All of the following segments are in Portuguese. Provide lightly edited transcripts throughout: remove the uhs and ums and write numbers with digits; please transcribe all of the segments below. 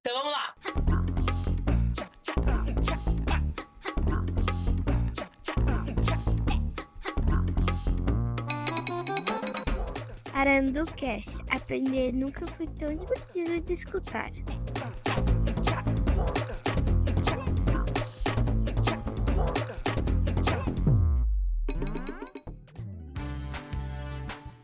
Então vamos lá. Aranducast. Aprender nunca foi tão divertido de escutar.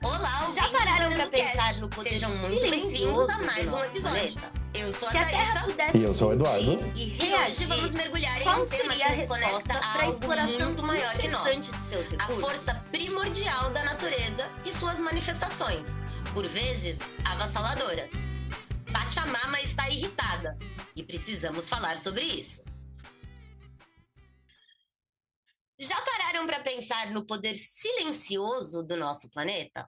Olá, já pararam pra pensar no poder? Sejam muito bem-vindos a mais um episódio. Eu sou a Thaísa. E eu sou o Eduardo. E reagir, vamos mergulhar em um tema que nos conecta a exploração muito maior que nós. De seus recursos. A força primordial da natureza e suas manifestações, por vezes avassaladoras. Pachamama está irritada e precisamos falar sobre isso. Já pararam para pensar no poder silencioso do nosso planeta?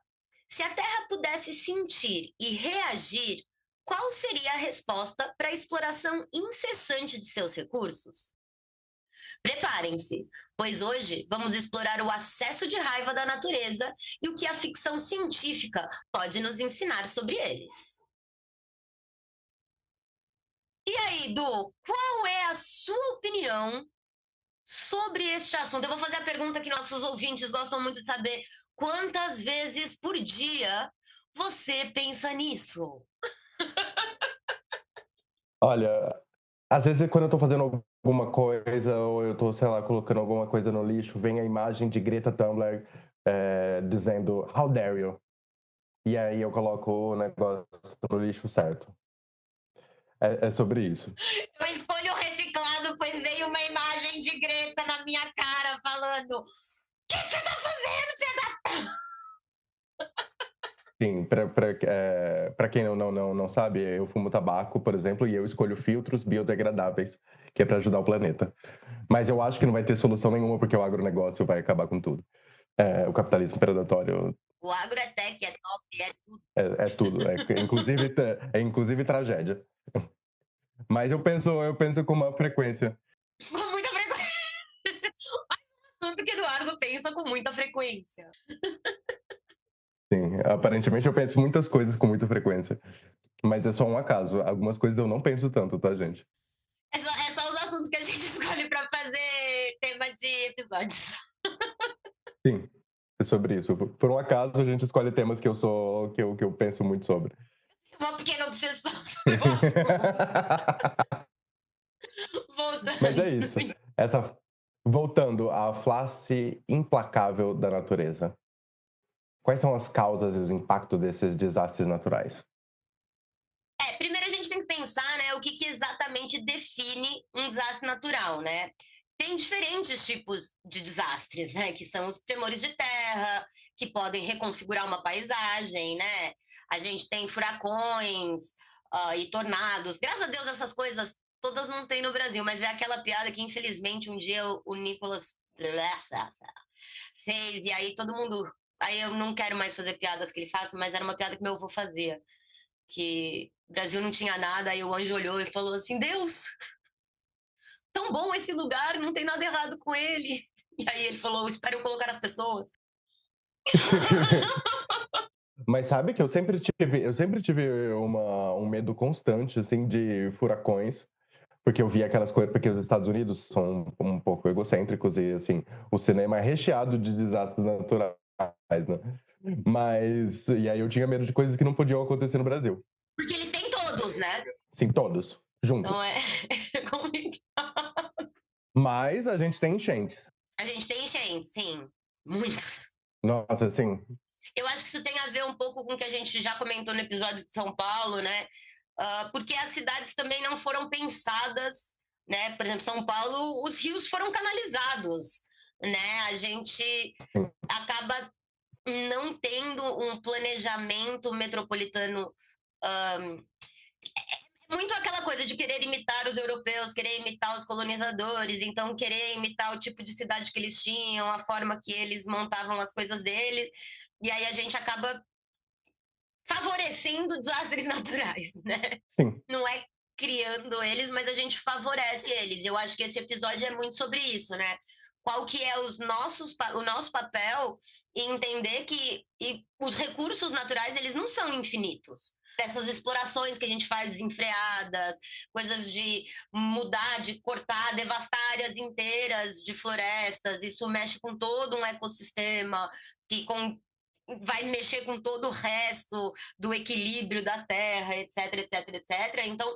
Se a Terra pudesse sentir e reagir, qual seria a resposta para a exploração incessante de seus recursos? Preparem-se, pois hoje vamos explorar o acesso de raiva da natureza e o que a ficção científica pode nos ensinar sobre eles. E aí, Du, qual é a sua opinião sobre este assunto? Eu vou fazer a pergunta que nossos ouvintes gostam muito de saber. Quantas vezes por dia você pensa nisso? Olha, às vezes quando eu tô fazendo alguma coisa ou eu tô, sei lá, colocando alguma coisa no lixo, vem a imagem de Greta Thunberg dizendo "How dare you?" E aí eu coloco o negócio no lixo certo. É sobre isso. Eu escolho o reciclado, pois veio uma imagem de Greta na minha cara falando: "O que você tá fazendo, filha da..." Sim, pra quem não sabe, eu fumo tabaco, por exemplo, e eu escolho filtros biodegradáveis, que é pra ajudar o planeta. Mas eu acho que não vai ter solução nenhuma, porque o agronegócio vai acabar com tudo. O capitalismo predatório... O agro é tech, é top, é tudo. É tudo. Inclusive tragédia. Mas eu penso com uma frequência. Com muita frequência. Um assunto que Eduardo pensa com muita frequência. Sim, aparentemente eu penso muitas coisas com muita frequência. Mas é só um acaso. Algumas coisas eu não penso tanto, tá, gente? É só os assuntos que a gente escolhe pra fazer tema de episódios. Sim, é sobre isso. Por um acaso a gente escolhe temas que eu penso muito sobre. Uma pequena obsessão sobre o assunto. Voltando. Mas é isso. Voltando à face implacável da natureza. Quais são as causas e os impactos desses desastres naturais? Primeiro a gente tem que pensar, né, o que exatamente define um desastre natural, né? Tem diferentes tipos de desastres, né? Que são os tremores de terra, que podem reconfigurar uma paisagem, né? A gente tem furacões e tornados. Graças a Deus essas coisas todas não tem no Brasil, mas é aquela piada que infelizmente um dia o Nicolas fez, e aí todo mundo... Aí eu não quero mais fazer piadas que ele faça, mas era uma piada que meu avô fazia. Que o Brasil não tinha nada, aí o anjo olhou e falou assim: Deus, tão bom esse lugar, não tem nada errado com ele. E aí ele falou: espero eu colocar as pessoas. Mas sabe que eu sempre tive um medo constante, assim, de furacões, porque eu via aquelas coisas, porque os Estados Unidos são um pouco egocêntricos e, assim, o cinema é recheado de desastres naturais, né? Mas, e aí eu tinha medo de coisas que não podiam acontecer no Brasil. Porque eles têm todos, né? Sim, todos, juntos. Não é complicado. Mas a gente tem enchentes. A gente tem enchente, sim. Muitos. Nossa, assim... Eu acho que isso tem a ver um pouco com o que a gente já comentou no episódio de São Paulo, né? Porque as cidades também não foram pensadas, né? Por exemplo, São Paulo, os rios foram canalizados, né? A gente acaba não tendo um planejamento metropolitano. É muito aquela coisa de querer imitar os europeus, querer imitar os colonizadores, então querer imitar o tipo de cidade que eles tinham, a forma que eles montavam as coisas deles, e aí a gente acaba favorecendo desastres naturais, né? Sim. Não é criando eles, mas a gente favorece eles. Eu acho que esse episódio é muito sobre isso, né? qual que é o nosso papel e entender que os recursos naturais, eles não são infinitos. Essas explorações que a gente faz desenfreadas, coisas de mudar, de cortar, devastar áreas inteiras de florestas, isso mexe com todo um ecossistema, vai mexer com todo o resto do equilíbrio da Terra, etc, etc, etc. Então,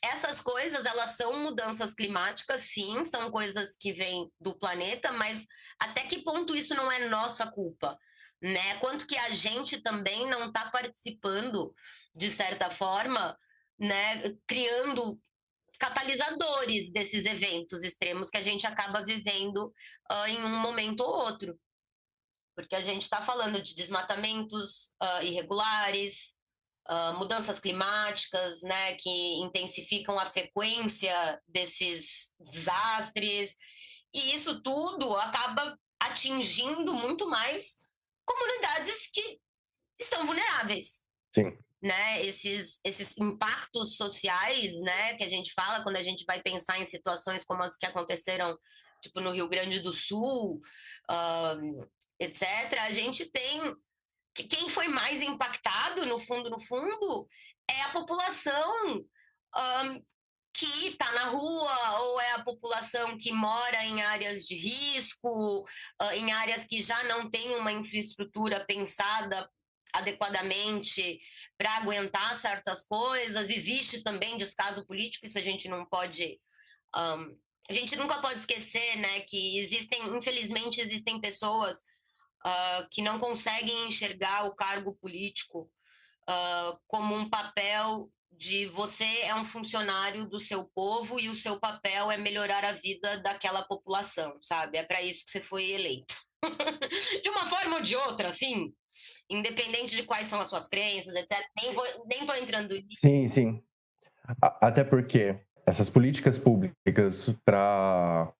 essas coisas, elas são mudanças climáticas, sim, são coisas que vêm do planeta, mas até que ponto isso não é nossa culpa? Né? Quanto que a gente também não está participando, de certa forma, né, criando catalisadores desses eventos extremos que a gente acaba vivendo em um momento ou outro. Porque a gente está falando de desmatamentos irregulares, mudanças climáticas, né, que intensificam a frequência desses desastres, e isso tudo acaba atingindo muito mais comunidades que estão vulneráveis. Sim. Né, esses impactos sociais, né, que a gente fala quando a gente vai pensar em situações como as que aconteceram, tipo, no Rio Grande do Sul, etc., a gente tem que quem foi mais impactado, no fundo, é a população que está na rua, ou é a população que mora em áreas de risco, em áreas que já não tem uma infraestrutura pensada adequadamente para aguentar certas coisas. Existe também descaso político, isso a gente não pode... a gente nunca pode esquecer, né, que infelizmente, existem pessoas que não conseguem enxergar o cargo político como um papel de você é um funcionário do seu povo e o seu papel é melhorar a vida daquela população, sabe? É para isso que você foi eleito. De uma forma ou de outra, assim, independente de quais são as suas crenças, etc. Nem tô entrando nisso. Sim, sim. Até porque essas políticas públicas para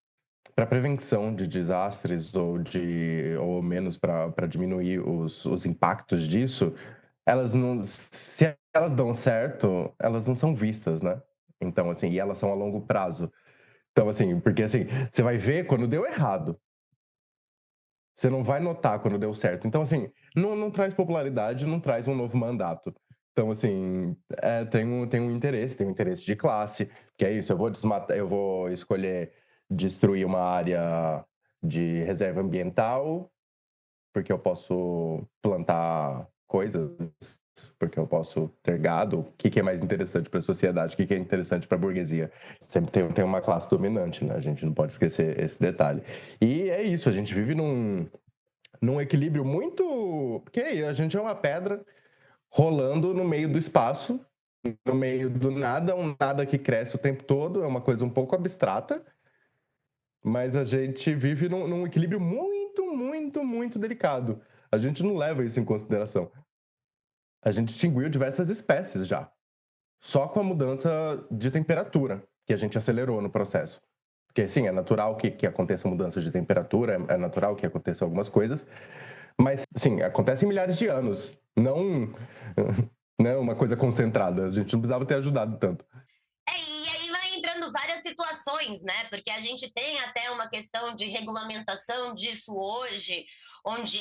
prevenção de desastres ou menos para diminuir os impactos disso, elas não, se elas dão certo, elas não são vistas, né? Então, assim, e elas são a longo prazo. Então, assim, porque assim, você vai ver quando deu errado. Você não vai notar quando deu certo. Então, assim, não traz popularidade, não traz um novo mandato. Então, assim, tem um interesse de classe, que é isso, eu vou escolher destruir uma área de reserva ambiental, porque eu posso plantar coisas, porque eu posso ter gado. O que é mais interessante para a sociedade? O que é interessante para a burguesia? Sempre tem uma classe dominante, né? A gente não pode esquecer esse detalhe. E é isso, a gente vive num equilíbrio muito... Porque a gente é uma pedra rolando no meio do espaço, no meio do nada, um nada que cresce o tempo todo, é uma coisa um pouco abstrata, mas a gente vive num equilíbrio muito, muito, muito delicado. A gente não leva isso em consideração. A gente extinguiu diversas espécies já, só com a mudança de temperatura, que a gente acelerou no processo. Porque, sim, é natural que aconteça mudanças de temperatura, é natural que aconteçam algumas coisas, mas, sim, acontece em milhares de anos, não uma coisa concentrada. A gente não precisava ter ajudado tanto. E aí vai entrando várias situações, né? Porque a gente tem até uma questão de regulamentação disso hoje, onde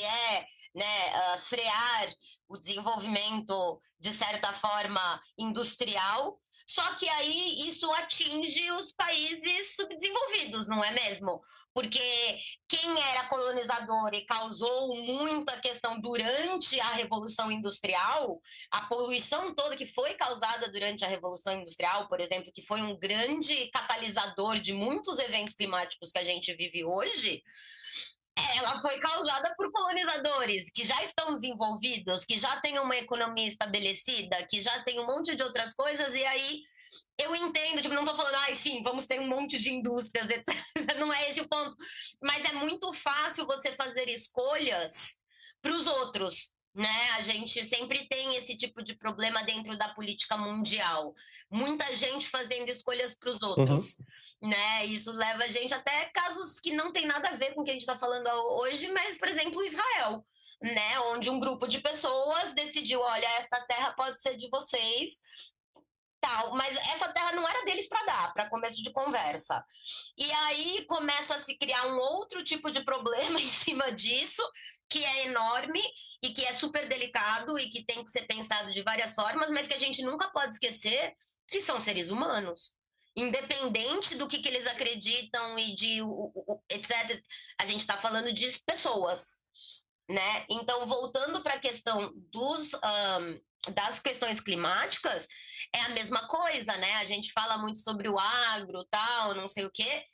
né, frear o desenvolvimento, de certa forma, industrial. Só que aí isso atinge os países subdesenvolvidos, não é mesmo? Porque quem era colonizador e causou muita questão durante a Revolução Industrial, a poluição toda que foi causada durante a Revolução Industrial, por exemplo, que foi um grande catalisador de muitos eventos climáticos que a gente vive hoje, ela foi causada por colonizadores que já estão desenvolvidos, que já têm uma economia estabelecida, que já tem um monte de outras coisas, e aí eu entendo, tipo, não tô falando, sim, vamos ter um monte de indústrias, etc. Não é esse o ponto. Mas é muito fácil você fazer escolhas para os outros, né? A gente sempre tem esse tipo de problema dentro da política mundial. Muita gente fazendo escolhas para os outros, né? Isso leva a gente até casos que não tem nada a ver com o que a gente está falando hoje, mas, por exemplo, Israel, né? Onde um grupo de pessoas decidiu, olha, esta terra pode ser de vocês, tal, mas essa terra não era deles para dar, para começo de conversa. E aí começa a se criar um outro tipo de problema em cima disso, que é enorme e que é super delicado e que tem que ser pensado de várias formas, mas que a gente nunca pode esquecer que são seres humanos. Independente do que eles acreditam e de etc., a gente está falando de pessoas, né? Então, voltando para a questão das questões climáticas, é a mesma coisa, né? A gente fala muito sobre o agro, tal, não sei o quê,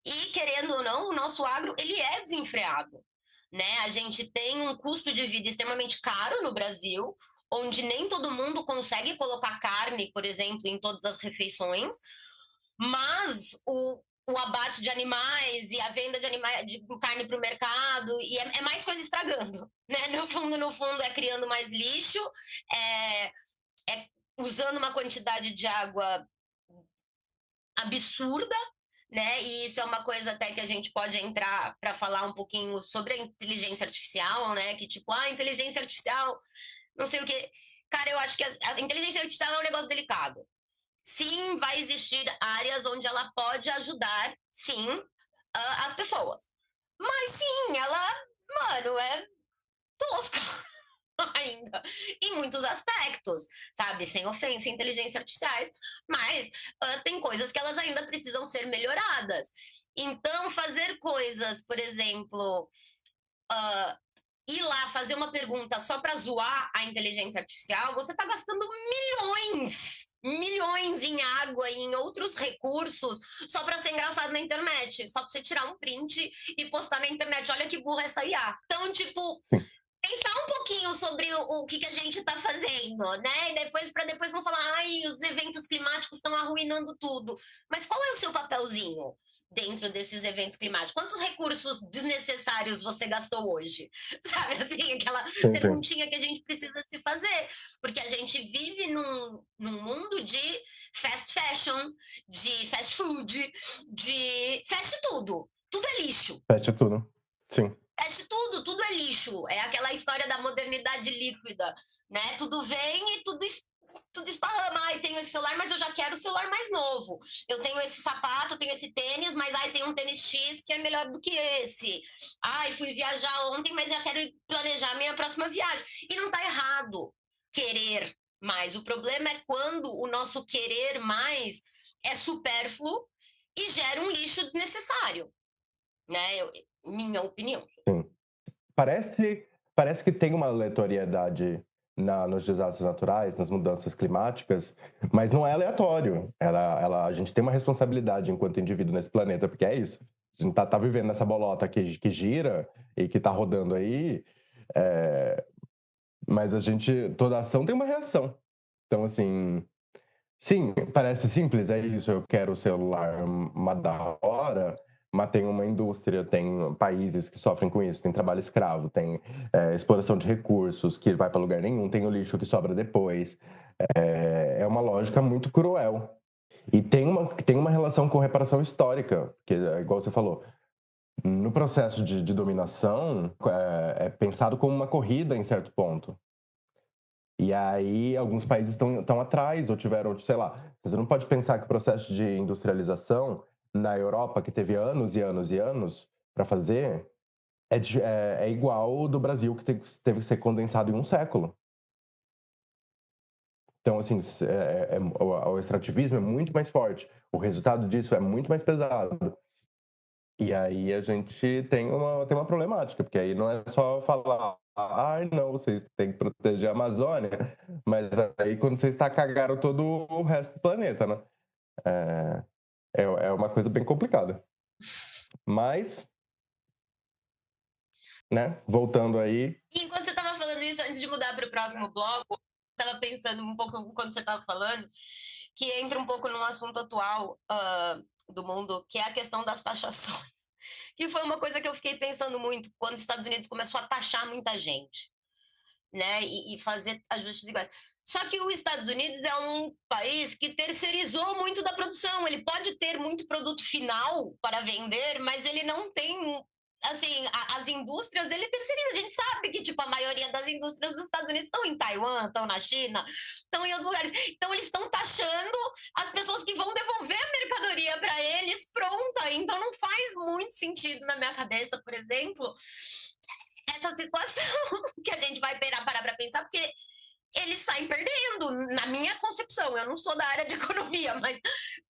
e querendo ou não, o nosso agro, ele é desenfreado, né? A gente tem um custo de vida extremamente caro no Brasil, onde nem todo mundo consegue colocar carne, por exemplo, em todas as refeições, mas o abate de animais e a venda de animais de carne para o mercado e é mais coisa estragando, né? No fundo é criando mais lixo, é usando uma quantidade de água absurda, né? E isso é uma coisa até que a gente pode entrar para falar um pouquinho sobre a inteligência artificial, né? Que tipo, a inteligência artificial, não sei o quê. Cara, eu acho que a inteligência artificial é um negócio delicado. Sim, vai existir áreas onde ela pode ajudar, sim, as pessoas. Mas sim, ela, mano, é tosca ainda, em muitos aspectos, sabe? Sem ofensa, inteligências artificiais, mas tem coisas que elas ainda precisam ser melhoradas. Então, fazer coisas, por exemplo, ir lá fazer uma pergunta só para zoar a inteligência artificial, você está gastando milhões em água e em outros recursos só para ser engraçado na internet, só para você tirar um print e postar na internet. Olha que burra essa IA. Então, tipo, pensar um pouquinho sobre o que a gente está fazendo, né? E depois não falar, ai, os eventos climáticos estão arruinando tudo. Mas qual é o seu papelzinho dentro desses eventos climáticos? Quantos recursos desnecessários você gastou hoje? Sabe, assim, aquela perguntinha que a gente precisa se fazer. Porque a gente vive num mundo de fast fashion, de fast food, de fast tudo. Tudo é lixo. Fast tudo, sim. Feche tudo é lixo. É aquela história da modernidade líquida, né? Tudo vem e tudo esparrama. Ai, tenho esse celular, mas eu já quero o celular mais novo. Eu tenho esse sapato, eu tenho esse tênis, mas ai, tem um tênis X que é melhor do que esse. Ai, fui viajar ontem, mas já quero planejar a minha próxima viagem. E não tá errado querer mais. O problema é quando o nosso querer mais é supérfluo e gera um lixo desnecessário, né? Minha opinião. Sim. Parece que tem uma aleatoriedade nos desastres naturais, nas mudanças climáticas, mas não é aleatório. A gente tem uma responsabilidade enquanto indivíduo nesse planeta, porque é isso. A gente tá vivendo nessa bolota que gira e que tá rodando aí, mas toda ação tem uma reação. Então, assim, sim, parece simples, é isso, eu quero o celular da hora, mas tem uma indústria, tem países que sofrem com isso, tem trabalho escravo, tem exploração de recursos que vai para lugar nenhum, tem o lixo que sobra depois. É uma lógica muito cruel. E tem uma relação com reparação histórica, que é igual você falou. No processo de dominação, é pensado como uma corrida em certo ponto. E aí, alguns países estão atrás, ou tiveram, sei lá. Você não pode pensar que o processo de industrialização na Europa, que teve anos e anos e anos para fazer, é igual ao do Brasil, que teve que ser condensado em um século. Então, assim, o extrativismo é muito mais forte. O resultado disso é muito mais pesado. E aí a gente tem uma problemática, porque aí não é só falar, ai, não, vocês têm que proteger a Amazônia, mas aí quando vocês cagaram todo o resto do planeta, né? É uma coisa bem complicada. Mas, né, voltando aí... E enquanto você estava falando isso, antes de mudar para o próximo bloco, estava pensando um pouco quando você estava falando, que entra um pouco num assunto atual do mundo, que é a questão das taxações. Que foi uma coisa que eu fiquei pensando muito quando os Estados Unidos começou a taxar muita gente, né? E fazer ajustes iguais. Só que os Estados Unidos é um país que terceirizou muito da produção. Ele pode ter muito produto final para vender, mas ele não tem assim, as indústrias, ele terceiriza. A gente sabe que, tipo, a maioria das indústrias dos Estados Unidos estão em Taiwan, estão na China, estão em outros lugares. Então, eles estão taxando as pessoas que vão devolver a mercadoria para eles pronta. Então, não faz muito sentido na minha cabeça, por exemplo, essa situação que a gente vai parar para pensar, porque eles saem perdendo, na minha concepção. Eu não sou da área de economia, mas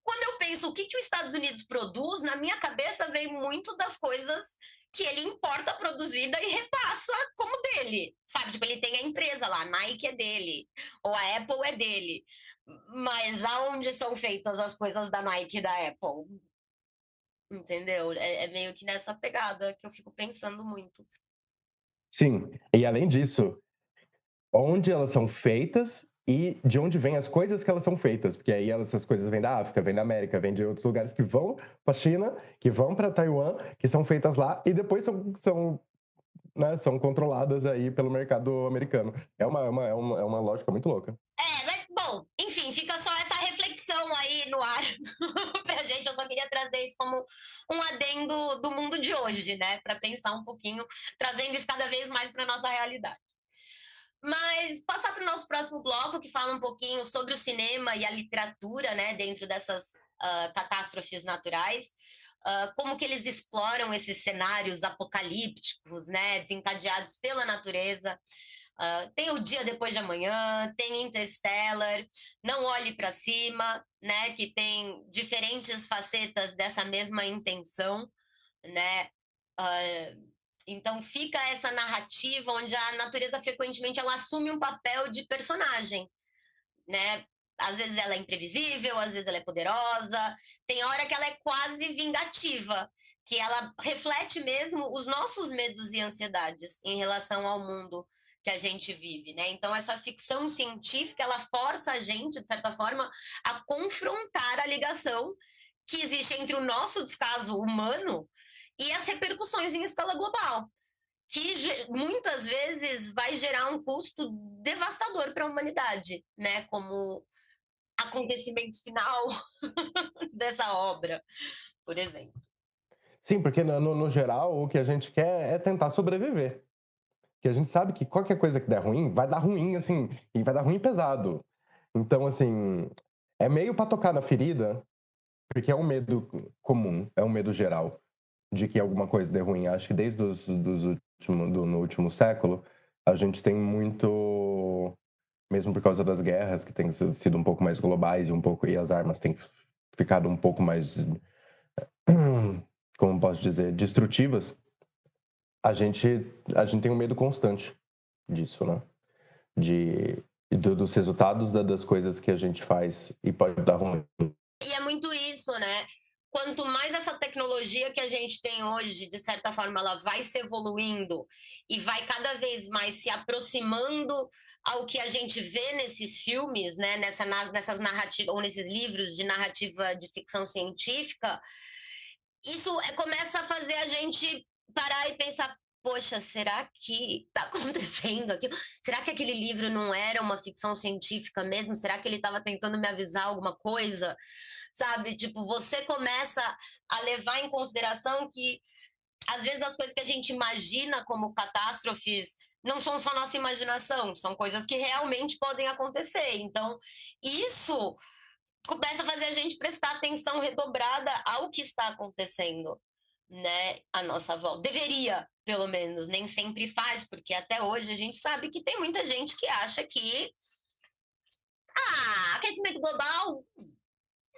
quando eu penso o que os Estados Unidos produz, na minha cabeça vem muito das coisas que ele importa produzida e repassa como dele, sabe? Tipo, ele tem a empresa lá, a Nike é dele, ou a Apple é dele. Mas aonde são feitas as coisas da Nike e da Apple? Entendeu? É meio que nessa pegada que eu fico pensando muito. Sim, e além disso, onde elas são feitas e de onde vêm as coisas que elas são feitas, porque aí essas coisas vêm da África, vêm da América, vêm de outros lugares que vão para a China, que vão para Taiwan, que são feitas lá e depois são controladas aí pelo mercado americano. É uma lógica muito louca. Mas, bom, enfim, fica só essa reflexão aí no ar pra gente. Eu só queria trazer isso como um adendo do mundo de hoje, né? Para pensar um pouquinho, trazendo isso cada vez mais para nossa realidade. Mas passar para o nosso próximo bloco, que fala um pouquinho sobre o cinema e a literatura, né, dentro dessas catástrofes naturais, como que eles exploram esses cenários apocalípticos, né, desencadeados pela natureza. Tem O Dia Depois de Amanhã, tem Interstellar, Não Olhe para Cima, né, que tem diferentes facetas dessa mesma intenção, né. Então fica essa narrativa onde a natureza frequentemente ela assume um papel de personagem, né? Às vezes ela é imprevisível, às vezes ela é poderosa, tem hora que ela é quase vingativa, que ela reflete mesmo os nossos medos e ansiedades em relação ao mundo que a gente vive, né? Então essa ficção científica, ela força a gente, de certa forma, a confrontar a ligação que existe entre o nosso descaso humano e as repercussões em escala global, que muitas vezes vai gerar um custo devastador para a humanidade, né? Como acontecimento final dessa obra, por exemplo. Sim, porque no geral o que a gente quer é tentar sobreviver. Porque a gente sabe que qualquer coisa que der ruim, vai dar ruim, assim, e vai dar ruim pesado. Então, assim, é meio para tocar na ferida, porque é um medo comum, é um medo geral de que alguma coisa dê ruim. Acho que desde no último século, a gente tem muito, mesmo por causa das guerras, que têm sido um pouco mais globais e as armas têm ficado um pouco mais, como posso dizer, destrutivas, a gente tem um medo constante disso, né? Dos resultados das coisas que a gente faz e pode dar ruim. E é muito isso, né? Quanto mais essa tecnologia que a gente tem hoje, de certa forma, ela vai se evoluindo e vai cada vez mais se aproximando ao que a gente vê nesses filmes, né? Nessas narrativas, ou nesses livros de narrativa de ficção científica, isso começa a fazer a gente parar e pensar: poxa, será que está acontecendo aquilo? Será que aquele livro não era uma ficção científica mesmo? Será que ele estava tentando me avisar alguma coisa? Sabe? Tipo, você começa a levar em consideração que, às vezes, as coisas que a gente imagina como catástrofes não são só nossa imaginação, são coisas que realmente podem acontecer. Então, isso começa a fazer a gente prestar atenção redobrada ao que está acontecendo, né, à nossa volta. Deveria, pelo menos, nem sempre faz, porque até hoje a gente sabe que tem muita gente que acha que aquecimento global,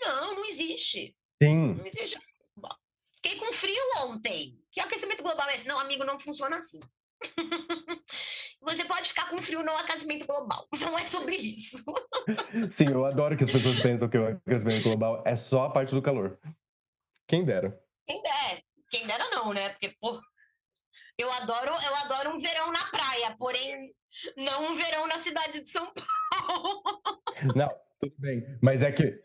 não existe. Sim. Não existe aquecimento global. Fiquei com frio ontem. Que aquecimento global é esse? Não, amigo, não funciona assim. Você pode ficar com frio no aquecimento global. Não é sobre isso. Sim, eu adoro que as pessoas pensam que o aquecimento global é só a parte do calor. Quem dera. Quem dera não, né? Porque, pô, eu adoro um verão na praia, porém não um verão na cidade de São Paulo. Não, tudo bem. Mas é que,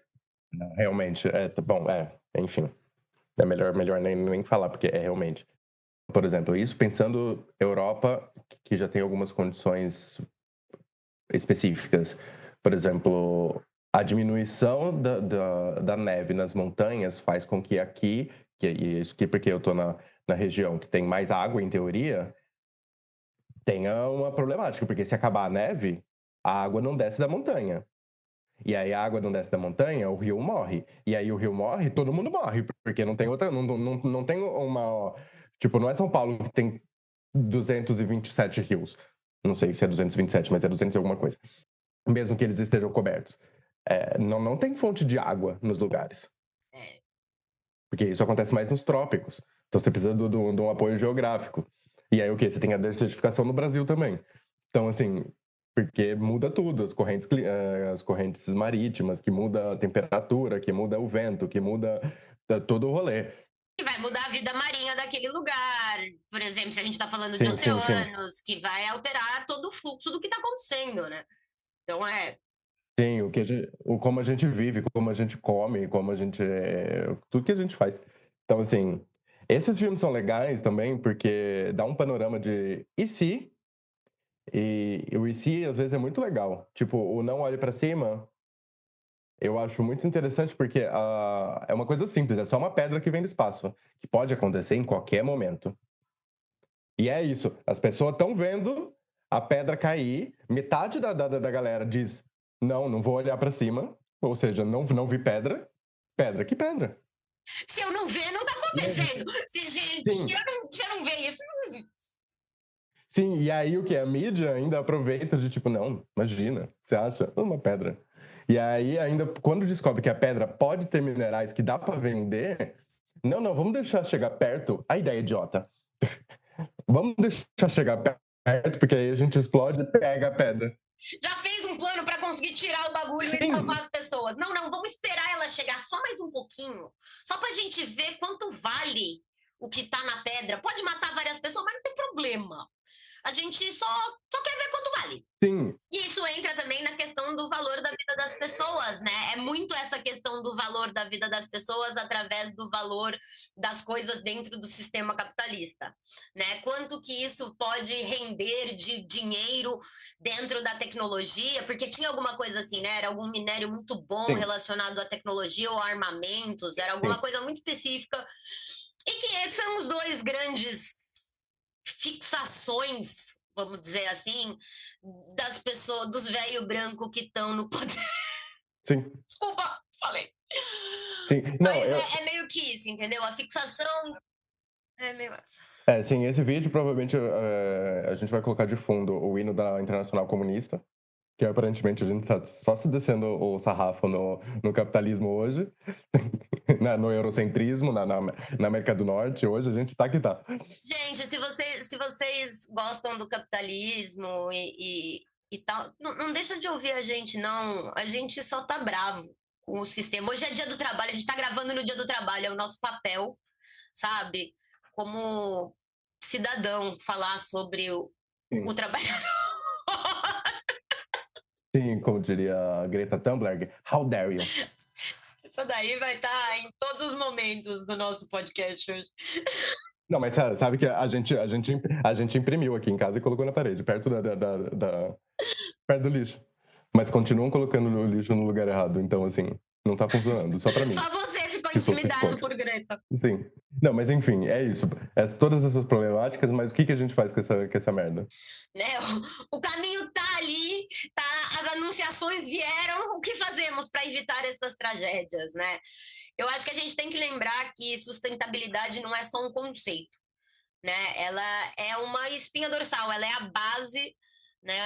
não, realmente, bom, enfim. É melhor nem falar, porque é realmente. Por exemplo, isso pensando Europa, que já tem algumas condições específicas. Por exemplo, a diminuição da neve nas montanhas faz com que aqui, isso aqui porque eu estou na região que tem mais água, em teoria, tenha uma problemática, porque se acabar a neve, a água não desce da montanha. E aí a água não desce da montanha, o rio morre. E aí o rio morre, todo mundo morre, porque não tem outra. Não tem uma. Tipo, não é São Paulo que tem 227 rios. Não sei se é 227, mas é 200 e alguma coisa. Mesmo que eles estejam cobertos. Não tem fonte de água nos lugares. Porque isso acontece mais nos trópicos. Então você precisa de um apoio geográfico. E aí o quê? Você tem a desertificação no Brasil também. Então, assim, porque muda tudo, as correntes marítimas, que muda a temperatura, que muda o vento, que muda todo o rolê. Que vai mudar a vida marinha daquele lugar. Por exemplo, se a gente está falando de Sim, sim, sim. oceanos, que vai alterar todo o fluxo do que está acontecendo, né? Então, Sim, como a gente vive, como a gente come, como a gente. Tudo que a gente faz. Então, assim, esses filmes são legais também porque dá um panorama de e se? E o e se, às vezes, é muito legal. Tipo, o Não Olhe Pra Cima, eu acho muito interessante porque é uma coisa simples, é só uma pedra que vem do espaço, que pode acontecer em qualquer momento. E é isso, as pessoas estão vendo a pedra cair, metade da galera diz, não vou olhar pra cima, ou seja, não vi pedra. Pedra, que pedra? se eu não ver, não está acontecendo. Se eu não ver isso, não existe. Sim, e aí o que? A mídia ainda aproveita de tipo, não, imagina, você acha? Uma pedra. E aí ainda, quando descobre que a pedra pode ter minerais que dá para vender, não, vamos deixar chegar perto, a ideia é idiota. Vamos deixar chegar perto, porque aí a gente explode e pega a pedra. Já fez um plano para conseguir tirar o bagulho Sim. e salvar as pessoas. Não, vamos esperar ela chegar só mais um pouquinho, só pra gente ver quanto vale o que tá na pedra. Pode matar várias pessoas, mas não tem problema. A gente só quer ver quanto vale. Sim. E isso entra também na questão do valor da vida das pessoas, né? É muito essa questão do valor da vida das pessoas através do valor das coisas dentro do sistema capitalista, né? Quanto que isso pode render de dinheiro dentro da tecnologia, porque tinha alguma coisa assim, né? Era algum minério muito bom Sim. relacionado à tecnologia ou a armamentos, era alguma coisa muito específica. E que são os dois grandes fixações, vamos dizer assim, das pessoas, dos velho branco que estão no poder. Sim. Desculpa, falei. Sim. Não, mas é meio que isso, entendeu? A fixação é meio essa. Sim, esse vídeo provavelmente a gente vai colocar de fundo o hino da Internacional Comunista, que aparentemente a gente tá só se descendo o sarrafo no capitalismo hoje, no eurocentrismo, na América do Norte, hoje a gente tá que tá. Gente, se vocês gostam do capitalismo e tal, não deixa de ouvir a gente, não. A gente só tá bravo com o sistema. Hoje é dia do trabalho, a gente tá gravando no dia do trabalho, é o nosso papel, sabe? Como cidadão, falar sobre o trabalhador. Sim, como diria a Greta Thunberg, how dare you? Isso daí vai estar em todos os momentos do nosso podcast hoje. Não, mas sabe que a gente imprimiu aqui em casa e colocou na parede, perto perto do lixo. Mas continuam colocando o lixo no lugar errado, então assim, não tá funcionando, só pra mim. Só você ficou intimidado por Greta. Sim. Não, mas enfim, é isso. Todas essas problemáticas, mas o que a gente faz com essa merda? Né? O caminho tá ali, tá? As anunciações vieram, o que fazemos para evitar essas tragédias, né? Eu acho que a gente tem que lembrar que sustentabilidade não é só um conceito, né? Ela é uma espinha dorsal, ela é a base, né?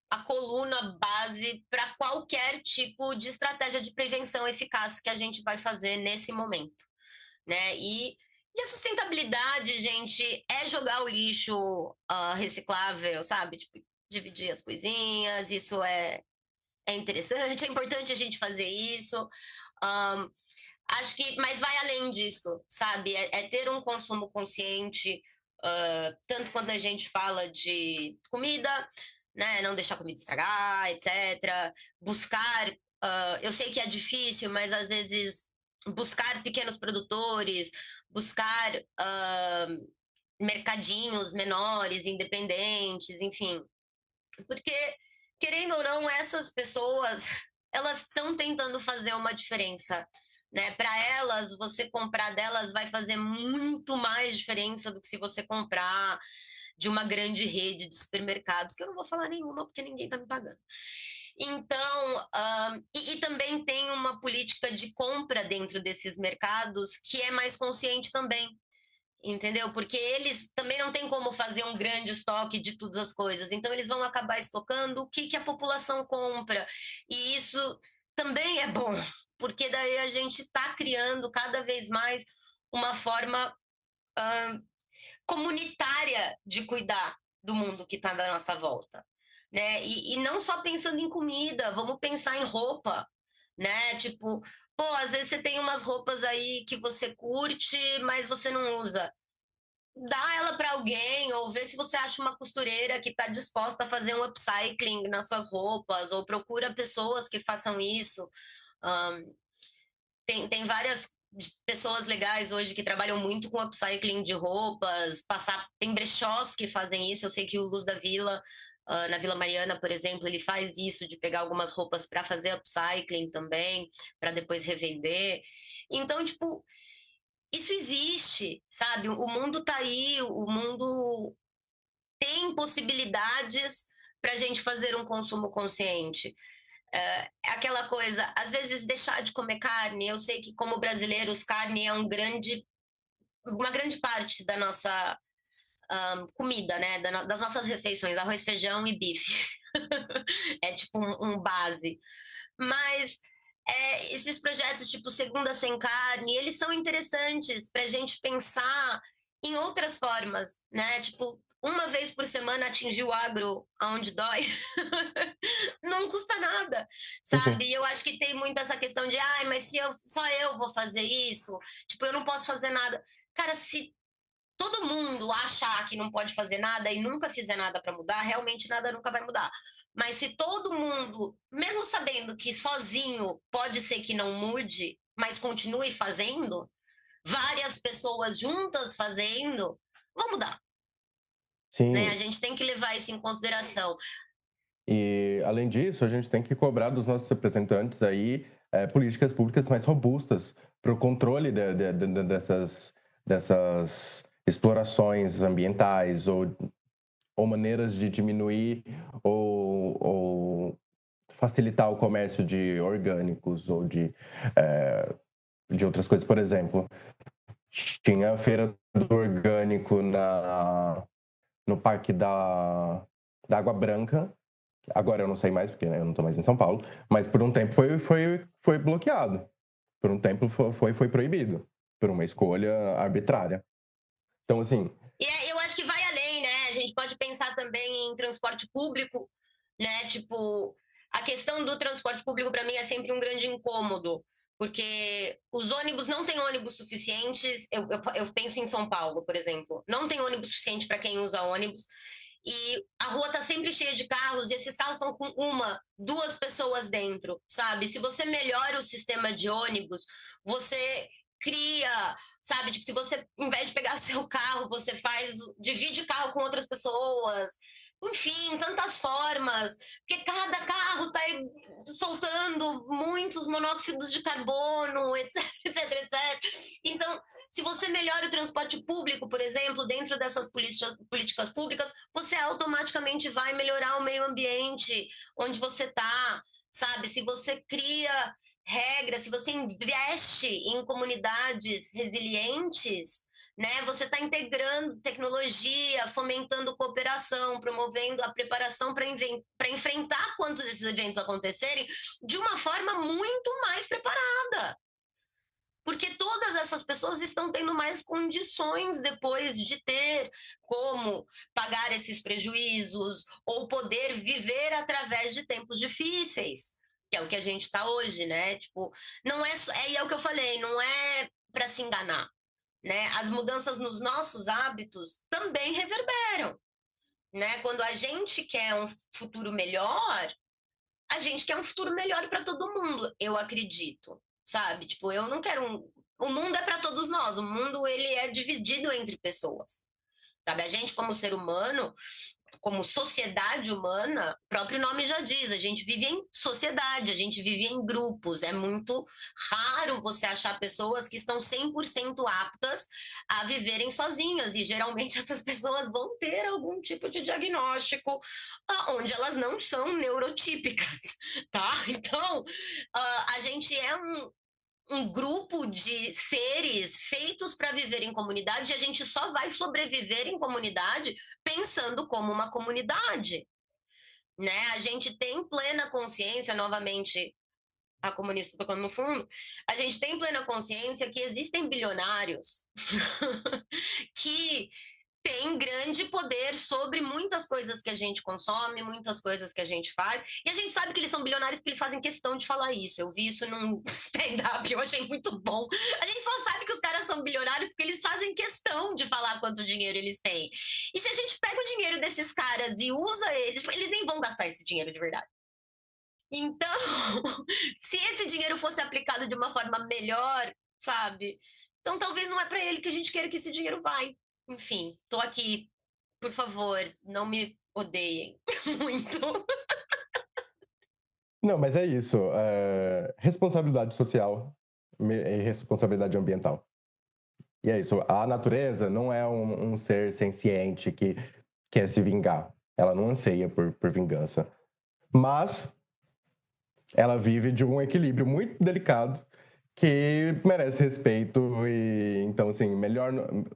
A coluna base para qualquer tipo de estratégia de prevenção eficaz que a gente vai fazer nesse momento, né? E a sustentabilidade, gente, é jogar o lixo reciclável, sabe? Tipo, dividir as coisinhas, isso é interessante, é importante a gente fazer isso. Acho que, mas vai além disso, sabe? É ter um consumo consciente, tanto quando a gente fala de comida, né? Não deixar a comida estragar, etc. Buscar, eu sei que é difícil, mas às vezes buscar pequenos produtores, buscar mercadinhos menores, independentes, enfim. Porque, querendo ou não, essas pessoas, elas estão tentando fazer uma diferença né? Para elas, você comprar delas vai fazer muito mais diferença do que se você comprar de uma grande rede de supermercados, que eu não vou falar nenhuma porque ninguém está me pagando. Então, e também tem uma política de compra dentro desses mercados que é mais consciente também, entendeu? Porque eles também não têm como fazer um grande estoque de todas as coisas, então eles vão acabar estocando o que a população compra, e isso também é bom, porque daí a gente está criando cada vez mais uma forma comunitária de cuidar do mundo que está da nossa volta, né? E não só pensando em comida, vamos pensar em roupa, né? Tipo, pô, às vezes você tem umas roupas aí que você curte, mas você não usa. Dá ela para alguém, ou vê se você acha uma costureira que está disposta a fazer um upcycling nas suas roupas, ou procura pessoas que façam isso. Um, tem várias pessoas legais hoje que trabalham muito com upcycling de roupas, tem brechós que fazem isso, eu sei que o Luz da Vila, na Vila Mariana, por exemplo, ele faz isso, de pegar algumas roupas para fazer upcycling também, para depois revender. Então, tipo, isso existe, sabe? O mundo tá aí, o mundo tem possibilidades para a gente fazer um consumo consciente. É aquela coisa, às vezes deixar de comer carne, eu sei que como brasileiros, carne é uma grande parte da nossa comida, né? Das nossas refeições, arroz, feijão e bife. É tipo um base. Mas esses projetos tipo Segunda Sem Carne, eles são interessantes para a gente pensar em outras formas, né? Tipo, uma vez por semana atingir o agro aonde dói, não custa nada, Sim, sim. sabe? E eu acho que tem muito essa questão de, ai, mas se só eu vou fazer isso, tipo, eu não posso fazer nada. Cara, se todo mundo achar que não pode fazer nada e nunca fizer nada para mudar, realmente nada nunca vai mudar. Mas se todo mundo, mesmo sabendo que sozinho pode ser que não mude, mas continue fazendo, várias pessoas juntas fazendo, vão mudar, né? A Sim. gente tem que levar isso em consideração. E, além disso, a gente tem que cobrar dos nossos representantes aí políticas públicas mais robustas para o controle dessas explorações ambientais ou maneiras de diminuir ou facilitar o comércio de orgânicos ou de outras coisas. Por exemplo, tinha a feira do orgânico no Parque da Água Branca. Agora eu não sei mais, porque eu não estou mais em São Paulo, mas por um tempo foi bloqueado. Por um tempo foi proibido, por uma escolha arbitrária. Então, assim... E eu acho que vai além, né? A gente pode pensar também em transporte público, né? Tipo, a questão do transporte público para mim é sempre um grande incômodo, porque os ônibus não têm ônibus suficientes. Eu penso em São Paulo, por exemplo, não tem ônibus suficiente para quem usa ônibus. E a rua tá sempre cheia de carros, e esses carros estão com uma, duas pessoas dentro, sabe? Se você melhora o sistema de ônibus, você cria, sabe? Tipo, se você, em vez de pegar o seu carro, você divide carro com outras pessoas. Enfim, tantas formas. Porque cada carro tá soltando muitos monóxidos de carbono, etc, etc, etc. Então, se você melhora o transporte público, por exemplo, dentro dessas políticas públicas, você automaticamente vai melhorar o meio ambiente onde você está, sabe? Se você cria regras, se você investe em comunidades resilientes, né? Você está integrando tecnologia, fomentando cooperação, promovendo a preparação para enfrentar quando esses eventos acontecerem de uma forma muito mais preparada. Porque todas essas pessoas estão tendo mais condições depois de ter como pagar esses prejuízos ou poder viver através de tempos difíceis, que é o que a gente está hoje, né? Tipo, não e é o que eu falei, não é para se enganar, né? As mudanças nos nossos hábitos também reverberam, né? Quando a gente quer um futuro melhor, a gente quer um futuro melhor para todo mundo, eu acredito, sabe? Tipo, eu não quero o mundo é para todos nós, o mundo ele é dividido entre pessoas, sabe? A gente como ser humano, como sociedade humana, o próprio nome já diz, a gente vive em sociedade, a gente vive em grupos. É muito raro você achar pessoas que estão 100% aptas a viverem sozinhas, e geralmente essas pessoas vão ter algum tipo de diagnóstico onde elas não são neurotípicas, tá? Então, a gente é um grupo de seres feitos para viver em comunidade, e a gente só vai sobreviver em comunidade pensando como uma comunidade, né? A gente tem plena consciência, novamente, a comunista tocando no fundo, a gente tem plena consciência que existem bilionários que tem grande poder sobre muitas coisas que a gente consome, muitas coisas que a gente faz, e a gente sabe que eles são bilionários porque eles fazem questão de falar isso. Eu vi isso num stand-up, eu achei muito bom. A gente só sabe que os caras são bilionários porque eles fazem questão de falar quanto dinheiro eles têm. E se a gente pega o dinheiro desses caras e usa eles, eles nem vão gastar esse dinheiro de verdade. Então, se esse dinheiro fosse aplicado de uma forma melhor, sabe? Então talvez não é para ele que a gente queira que esse dinheiro vai. Enfim, tô aqui. Por favor, não me odeiem muito. Não, mas é isso. Responsabilidade social e responsabilidade ambiental. E é isso. A natureza não é um ser senciente que quer se vingar. Ela não anseia por vingança. Mas ela vive de um equilíbrio muito delicado que merece respeito. E então, assim, melhor.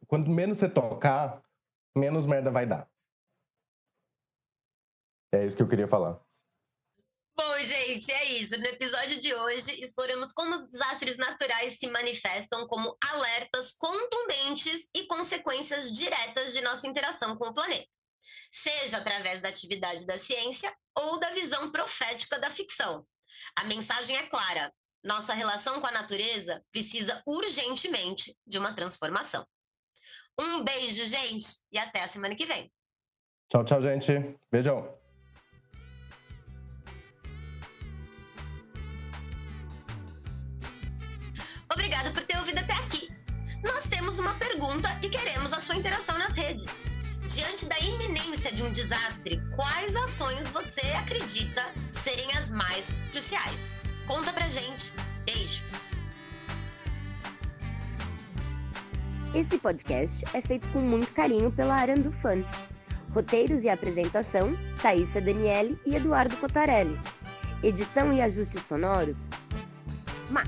Quanto menos você tocar, menos merda vai dar. É isso que eu queria falar. Bom, gente, é isso. No episódio de hoje, exploramos como os desastres naturais se manifestam como alertas contundentes e consequências diretas de nossa interação com o planeta, seja através da atividade da ciência ou da visão profética da ficção. A mensagem é clara: nossa relação com a natureza precisa urgentemente de uma transformação. Um beijo, gente, e até a semana que vem. Tchau, tchau, gente. Beijão. Obrigado por ter ouvido até aqui. Nós temos uma pergunta e queremos a sua interação nas redes. Diante da iminência de um desastre, quais ações você acredita serem as mais cruciais? Conta pra gente. Beijo. Esse podcast é feito com muito carinho pela Arandufan. Roteiros e apresentação, Thaísa Daniele e Eduardo Cotarelli. Edição e ajustes sonoros, Mac.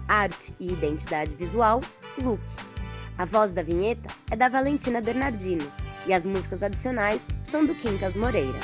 Arte e identidade visual, Luke. A voz da vinheta é da Valentina Bernardino e as músicas adicionais são do Quincas Moreira.